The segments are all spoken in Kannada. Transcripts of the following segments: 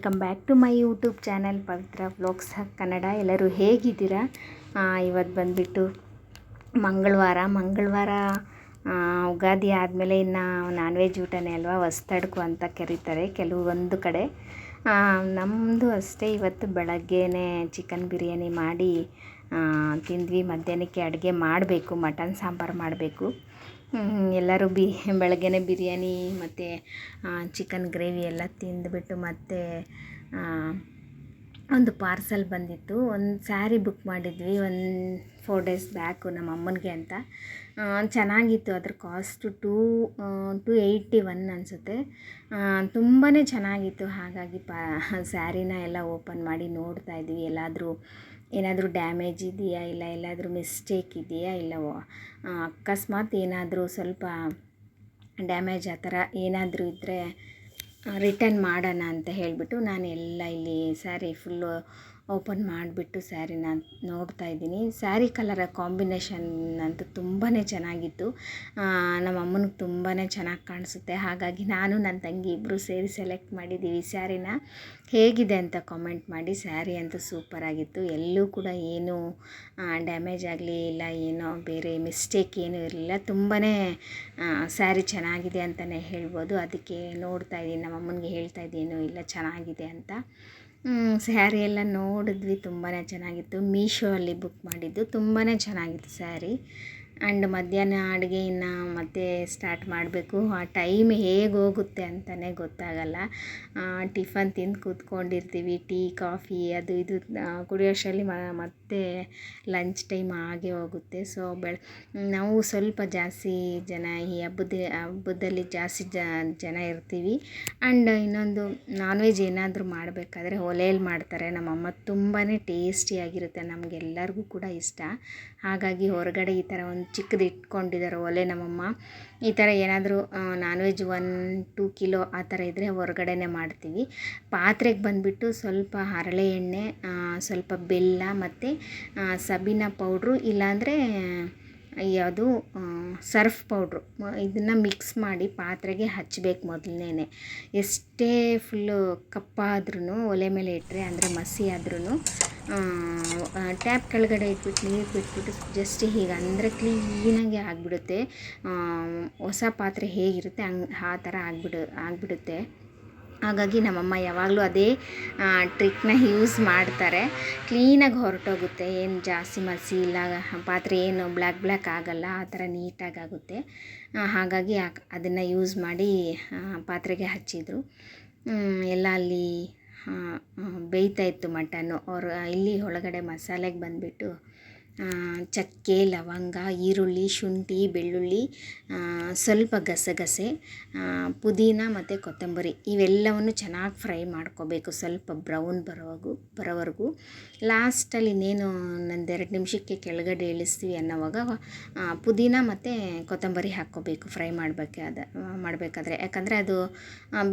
Welcome back to my YouTube channel Pavithra vlogs Kannada. ಎಲ್ಲರೂ ಹೇಗಿದ್ದೀರಾ? ಇವತ್ತು ಬಂದುಬಿಟ್ಟು ಮಂಗಳವಾರ ಯುಗಾದಿ ಆದಮೇಲೆ ಇನ್ನು ನಾನ್ ವೆಜ್ ಊಟನೇ ಅಲ್ವಾ, ಹೊಸ್ತಡ್ಕು ಅಂತ ಕರೀತಾರೆ ಕೆಲವೊಂದು ಕಡೆ. ನಮ್ಮದು ಅಷ್ಟೇ, ಇವತ್ತು ಬೆಳಗ್ಗೆನೇ ಚಿಕನ್ ಬಿರಿಯಾನಿ ಮಾಡಿ ತಿಂದ್ವಿ. ಮಧ್ಯಾಹ್ನಕ್ಕೆ ಅಡುಗೆ ಮಾಡಬೇಕು, ಮಟನ್ ಸಾಂಬಾರು ಮಾಡಬೇಕು. ಎಲ್ಲರೂ ಬೆಳಗ್ಗೆನೇ ಬಿರಿಯಾನಿ ಮತ್ತು ಚಿಕನ್ ಗ್ರೇವಿ ಎಲ್ಲ ತಿಂದುಬಿಟ್ಟು ಮತ್ತೆ ಒಂದು ಪಾರ್ಸಲ್ ಬಂದಿತ್ತು. ಒಂದು ಸ್ಯಾರಿ ಬುಕ್ ಮಾಡಿದ್ವಿ ಒಂದು 4 ಡೇಸ್ ಬ್ಯಾಕು ನಮ್ಮ ಅಮ್ಮನಿಗೆ ಅಂತ. ಚೆನ್ನಾಗಿತ್ತು. ಅದ್ರ ಕಾಸ್ಟು 281 ಅನಿಸುತ್ತೆ. ತುಂಬಾ ಚೆನ್ನಾಗಿತ್ತು. ಹಾಗಾಗಿ ಸ್ಯಾರಿನ ಎಲ್ಲ ಓಪನ್ ಮಾಡಿ ನೋಡ್ತಾ ಇದ್ವಿ, ಏನಾದರೂ ಡ್ಯಾಮೇಜ್ ಇದೆಯಾ, ಇಲ್ಲ ಎಲ್ಲಾದರೂ ಮಿಸ್ಟೇಕ್ ಇದೆಯಾ, ಇಲ್ಲವೋ ಅಕಸ್ಮಾತ್ ಏನಾದರೂ ಸ್ವಲ್ಪ ಡ್ಯಾಮೇಜ್ ಆ ಥರ ಏನಾದರೂ ಇದ್ದರೆ ರಿಟರ್ನ್ ಮಾಡೋಣ ಅಂತ ಹೇಳಿಬಿಟ್ಟು ನಾನು ಎಲ್ಲ ಇಲ್ಲಿ ಸ್ಯಾರಿ ಫುಲ್ಲು ಓಪನ್ ಮಾಡಿಬಿಟ್ಟು ಸ್ಯಾರಿನ ನೋಡ್ತಾ ಇದ್ದೀನಿ. ಸ್ಯಾರಿ ಕಲರ ಕಾಂಬಿನೇಷನ್ ಅಂತೂ ತುಂಬಾ ಚೆನ್ನಾಗಿತ್ತು. ನಮ್ಮ ಅಮ್ಮನಿಗೆ ತುಂಬಾ ಚೆನ್ನಾಗಿ ಕಾಣಿಸುತ್ತೆ. ಹಾಗಾಗಿ ನಾನು ನನ್ನ ತಂಗಿ ಇಬ್ಬರು ಸೇರಿ ಸೆಲೆಕ್ಟ್ ಮಾಡಿದ್ದೀವಿ ಸ್ಯಾರಿನ. ಹೇಗಿದೆ ಅಂತ ಕಾಮೆಂಟ್ ಮಾಡಿ. ಸ್ಯಾರಿ ಅಂತೂ ಸೂಪರಾಗಿತ್ತು. ಎಲ್ಲೂ ಕೂಡ ಏನೂ ಡ್ಯಾಮೇಜ್ ಆಗಲಿ ಇಲ್ಲ ಏನೋ ಬೇರೆ ಮಿಸ್ಟೇಕ್ ಏನೂ ಇರಲಿಲ್ಲ. ತುಂಬಾ ಸ್ಯಾರಿ ಚೆನ್ನಾಗಿದೆ ಅಂತಲೇ ಹೇಳ್ಬೋದು. ಅದಕ್ಕೆ ನೋಡ್ತಾ ಇದ್ದೀನಿ, ನಮ್ಮ ಅಮ್ಮನಿಗೆ ಹೇಳ್ತಾ ಇದ್ದೀನಿ ಇಲ್ಲ ಚೆನ್ನಾಗಿದೆ ಅಂತ. ಸ್ಯಾರಿ ಎಲ್ಲ ನೋಡಿದ್ವಿ, ತುಂಬಾ ಚೆನ್ನಾಗಿತ್ತು. ಮೀಶೋ ಅಲ್ಲಿ ಬುಕ್ ಮಾಡಿದ್ದು, ತುಂಬಾ ಚೆನ್ನಾಗಿತ್ತು ಸ್ಯಾರಿ. ಆ್ಯಂಡ್ ಮಧ್ಯಾಹ್ನ ಅಡುಗೆ ಇನ್ನು ಮತ್ತೆ ಸ್ಟಾರ್ಟ್ ಮಾಡಬೇಕು. ಆ ಟೈಮ್ ಹೇಗೆ ಹೋಗುತ್ತೆ ಅಂತಲೇ ಗೊತ್ತಾಗಲ್ಲ. ಟಿಫನ್ ತಿಂದು ಕೂತ್ಕೊಂಡಿರ್ತೀವಿ, ಟೀ ಕಾಫಿ ಅದು ಇದು ಕುಡಿಯೋಷ್ಟರಲ್ಲಿ ಮತ್ತೆ ಲಂಚ್ ಟೈಮ್ ಆಗೇ ಹೋಗುತ್ತೆ. ಸೊ ನಾವು ಸ್ವಲ್ಪ ಜಾಸ್ತಿ ಜನ ಈ ಹಬ್ಬದಲ್ಲಿ ಜಾಸ್ತಿ ಜನ ಇರ್ತೀವಿ. ಆ್ಯಂಡ್ ಇನ್ನೊಂದು ನಾನ್ ವೆಜ್ ಏನಾದರೂ ಮಾಡಬೇಕಾದ್ರೆ ಒಲೆಯಲ್ಲಿ ಮಾಡ್ತಾರೆ ನಮ್ಮಮ್ಮ. ತುಂಬಾ ಟೇಸ್ಟಿಯಾಗಿರುತ್ತೆ, ನಮಗೆಲ್ಲರಿಗೂ ಕೂಡ ಇಷ್ಟ. ಹಾಗಾಗಿ ಹೊರಗಡೆ ಈ ಥರ ಒಂದು ಚಿಕ್ಕದು ಇಟ್ಕೊಂಡಿದ್ದಾರೆ ಒಲೆ ನಮ್ಮಮ್ಮ. ಈ ಥರ ಏನಾದರೂ ನಾನ್ ವೆಜ್ 1-2 ಕಿಲೋ ಆ ಥರ ಇದ್ದರೆ ಹೊರಗಡೆನೇ ಮಾಡ್ತೀವಿ. ಪಾತ್ರೆಗೆ ಬಂದುಬಿಟ್ಟು ಸ್ವಲ್ಪ ಹರಳೆ ಎಣ್ಣೆ, ಸ್ವಲ್ಪ ಬೆಲ್ಲ ಮತ್ತು ಸಬೀನಾ ಪೌಡ್ರು, ಇಲ್ಲಾಂದರೆ ಯಾವುದು ಸರ್ಫ್ ಪೌಡ್ರು, ಇದನ್ನು ಮಿಕ್ಸ್ ಮಾಡಿ ಪಾತ್ರೆಗೆ ಹಚ್ಚಬೇಕು ಮೊದಲನೇ. ಎಷ್ಟೇ ಫುಲ್ಲು ಕಪ್ಪಾದ್ರೂ ಒಲೆ ಮೇಲೆ ಇಟ್ಟರೆ, ಅಂದರೆ ಮಸಿ ಆದ್ರೂ ಟ್ಯಾಪ್ ಕೆಳಗಡೆ ಇಟ್ಬಿಟ್ಟು ನೀರು ಬಿಟ್ಬಿಟ್ಟು ಜಸ್ಟ್ ಹೀಗೆ ಅಂದರೆ ಕ್ಲೀನಾಗಿ ಆಗಿಬಿಡುತ್ತೆ. ಹೊಸ ಪಾತ್ರೆ ಹೇಗಿರುತ್ತೆ ಆ ಥರ ಆಗಿಬಿಡುತ್ತೆ. ಹಾಗಾಗಿ ನಮ್ಮಮ್ಮ ಯಾವಾಗಲೂ ಅದೇ ಟ್ರಿಕ್ನ ಯೂಸ್ ಮಾಡ್ತಾರೆ. ಕ್ಲೀನಾಗಿ ಹೊರಟೋಗುತ್ತೆ, ಏನು ಜಾಸ್ತಿ ಮಸಿ ಇಲ್ಲ, ಪಾತ್ರೆ ಏನು ಬ್ಲ್ಯಾಕ್ ಆಗಲ್ಲ, ಆ ಥರ ನೀಟಾಗಿ ಆಗುತ್ತೆ. ಹಾಗಾಗಿ ಅದನ್ನು ಯೂಸ್ ಮಾಡಿ ಪಾತ್ರೆಗೆ ಹಚ್ಚಿದರು. ಎಲ್ಲ ಅಲ್ಲಿ ಬೇಯ್ತಾಯಿತ್ತು ಮಟನ್ನು. ಇಲ್ಲಿ ಒಳಗಡೆ ಮಸಾಲೆಗೆ ಬಂದುಬಿಟ್ಟು ಚಕ್ಕೆ, ಲವಂಗ, ಈರುಳ್ಳಿ, ಶುಂಠಿ, ಬೆಳ್ಳುಳ್ಳಿ, ಸ್ವಲ್ಪ ಗಸಗಸೆ, ಪುದೀನ ಮತ್ತು ಕೊತ್ತಂಬರಿ ಇವೆಲ್ಲವನ್ನು ಚೆನ್ನಾಗಿ ಫ್ರೈ ಮಾಡ್ಕೋಬೇಕು, ಸ್ವಲ್ಪ ಬ್ರೌನ್ ಬರೋವರೆಗೂ. ಲಾಸ್ಟಲ್ಲಿ ಇನ್ನೇನು ಒಂದು 2 ನಿಮಿಷಕ್ಕೆ ಕೆಳಗಡೆ ಇಳಿಸ್ತೀವಿ ಅನ್ನೋವಾಗ ಪುದೀನ ಮತ್ತು ಕೊತ್ತಂಬರಿ ಹಾಕ್ಕೋಬೇಕು ಫ್ರೈ ಮಾಡಬೇಕಾದ್ರೆ. ಯಾಕಂದರೆ ಅದು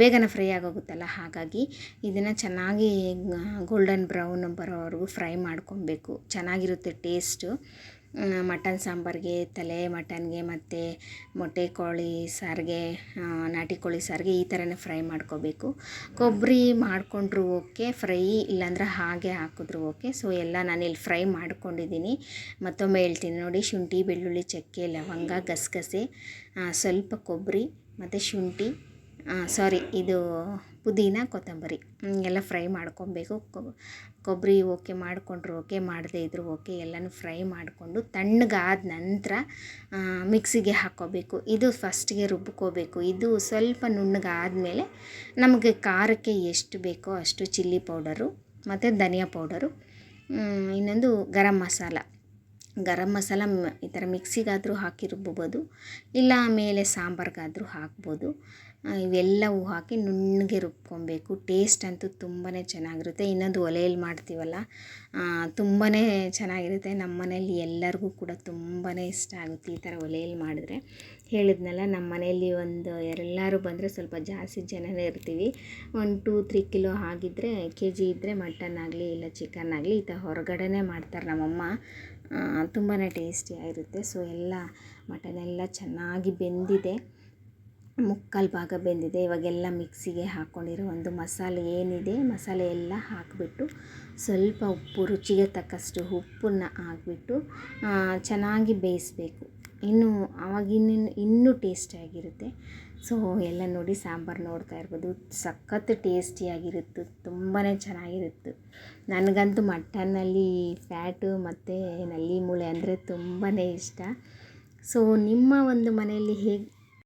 ಬೇಗನೆ ಫ್ರೈ ಆಗೋಗುತ್ತಲ್ಲ. ಹಾಗಾಗಿ ಇದನ್ನು ಚೆನ್ನಾಗಿ ಗೋಲ್ಡನ್ ಬ್ರೌನ್ ಬರೋವರೆಗೂ ಫ್ರೈ ಮಾಡ್ಕೊಬೇಕು. ಚೆನ್ನಾಗಿರುತ್ತೆ ಟೇಸ್ಟು. ಮಟನ್ ಸಾಂಬಾರಿಗೆ, ತಲೆ ಮಟನ್ಗೆ ಮತ್ತು ಮೊಟ್ಟೆ ಕೋಳಿ ಸಾರಿಗೆ, ನಾಟಿ ಕೋಳಿ ಸಾರಿಗೆ ಈ ಥರನೇ ಫ್ರೈ ಮಾಡ್ಕೋಬೇಕು. ಕೊಬ್ಬರಿ ಮಾಡಿಕೊಂಡ್ರು ಓಕೆ, ಫ್ರೈ ಇಲ್ಲಾಂದ್ರೆ ಹಾಗೆ ಹಾಕಿದ್ರು ಓಕೆ. ಸೊ ಎಲ್ಲ ನಾನಿಲ್ಲಿ ಫ್ರೈ ಮಾಡ್ಕೊಂಡಿದ್ದೀನಿ. ಮತ್ತೊಮ್ಮೆ ಹೇಳ್ತೀನಿ ನೋಡಿ, ಶುಂಠಿ, ಬೆಳ್ಳುಳ್ಳಿ, ಚಕ್ಕೆ, ಲವಂಗ, ಗಸಗಸೆ, ಸ್ವಲ್ಪ ಕೊಬ್ಬರಿ ಮತ್ತು ಶುಂಠಿ, ಇದು ಪುದೀನ, ಕೊತ್ತಂಬರಿ ಎಲ್ಲ ಫ್ರೈ ಮಾಡ್ಕೊಬೇಕು. ಕೊಬ್ಬರಿ ಓಕೆ ಮಾಡಿಕೊಂಡ್ರು ಓಕೆ, ಮಾಡದೇ ಇದ್ದರೂ ಓಕೆ, ಎಲ್ಲನೂ ಫ್ರೈ ಮಾಡಿಕೊಂಡು ತಣ್ಣಗಾದ ನಂತರ ಮಿಕ್ಸಿಗೆ ಹಾಕ್ಕೋಬೇಕು. ಇದು ಫಸ್ಟಿಗೆ ರುಬ್ಕೋಬೇಕು. ಇದು ಸ್ವಲ್ಪ ನುಣ್ಣಗಾದಮೇಲೆ ನಮಗೆ ಖಾರಕ್ಕೆ ಎಷ್ಟು ಬೇಕೋ ಅಷ್ಟು ಚಿಲ್ಲಿ ಪೌಡರು ಮತ್ತು ಧನಿಯಾ ಪೌಡರು, ಇನ್ನೊಂದು ಗರಂ ಮಸಾಲ ಈ ಥರ ಮಿಕ್ಸಿಗಾದರೂ ಹಾಕಿ ರುಬ್ಬೋದು, ಇಲ್ಲ ಮೇಲೆ ಸಾಂಬಾರಿಗಾದರೂ ಹಾಕ್ಬೋದು. ಇವೆಲ್ಲವೂ ಹಾಕಿ ನುಣ್ಣಗೆ ರುಬ್ಕೊಬೇಕು. ಟೇಸ್ಟ್ ಅಂತೂ ತುಂಬಾ ಚೆನ್ನಾಗಿರುತ್ತೆ. ಇನ್ನೊಂದು ಒಲೆಯಲ್ಲಿ ಮಾಡ್ತೀವಲ್ಲ, ತುಂಬಾ ಚೆನ್ನಾಗಿರುತ್ತೆ. ನಮ್ಮ ಮನೇಲಿ ಎಲ್ಲರಿಗೂ ಕೂಡ ತುಂಬಾ ಇಷ್ಟ ಆಗುತ್ತೆ ಈ ಥರ ಒಲೆಯಲ್ಲಿ ಮಾಡಿದ್ರೆ. ಹೇಳಿದ್ನಲ್ಲ, ನಮ್ಮ ಮನೆಯಲ್ಲಿ ಎಲ್ಲರೂ ಬಂದರೆ ಸ್ವಲ್ಪ ಜಾಸ್ತಿ ಜನನೇ ಇರ್ತೀವಿ. 1-2-3 ಕಿಲೋ ಆಗಿದ್ದರೆ KG ಇದ್ದರೆ ಮಟನ್ ಆಗಲಿ ಇಲ್ಲ ಚಿಕನ್ ಆಗಲಿ ಈ ಥರ ಹೊರಗಡೆನೇ ಮಾಡ್ತಾರೆ ನಮ್ಮಮ್ಮ. ತುಂಬಾ ಟೇಸ್ಟಿಯಾಗಿರುತ್ತೆ. ಸೊ ಎಲ್ಲ ಮಟನೆಲ್ಲ ಚೆನ್ನಾಗಿ ಬೆಂದಿದೆ. ಮುಕ್ಕಾಲು ಭಾಗ ಬೆಂದಿದೆ. ಇವಾಗೆಲ್ಲ ಮಿಕ್ಸಿಗೆ ಹಾಕ್ಕೊಂಡಿರೋ ಒಂದು ಮಸಾಲೆ ಏನಿದೆ, ಮಸಾಲೆ ಎಲ್ಲ ಹಾಕಿಬಿಟ್ಟು ಸ್ವಲ್ಪ ಉಪ್ಪು, ರುಚಿಗೆ ತಕ್ಕಷ್ಟು ಉಪ್ಪನ್ನು ಹಾಕ್ಬಿಟ್ಟು ಚೆನ್ನಾಗಿ ಬೇಯಿಸಬೇಕು. ಇನ್ನೂ ಟೇಸ್ಟಿಯಾಗಿರುತ್ತೆ. ಸೊ ಎಲ್ಲ ನೋಡಿ, ಸಾಂಬಾರು ನೋಡ್ತಾ ಇರ್ಬೋದು, ಸಖತ್ ಟೇಸ್ಟಿಯಾಗಿರುತ್ತೆ, ತುಂಬಾ ಚೆನ್ನಾಗಿರುತ್ತೆ. ನನಗಂತೂ ಮಟನ್ನಲ್ಲಿ ಫ್ಯಾಟು ಮತ್ತು ನಲ್ಲಿ ಮೂಳೆ ಅಂದರೆ ತುಂಬಾ ಇಷ್ಟ. ಸೊ ನಿಮ್ಮ ಒಂದು ಮನೆಯಲ್ಲಿ ಹೇಗೆ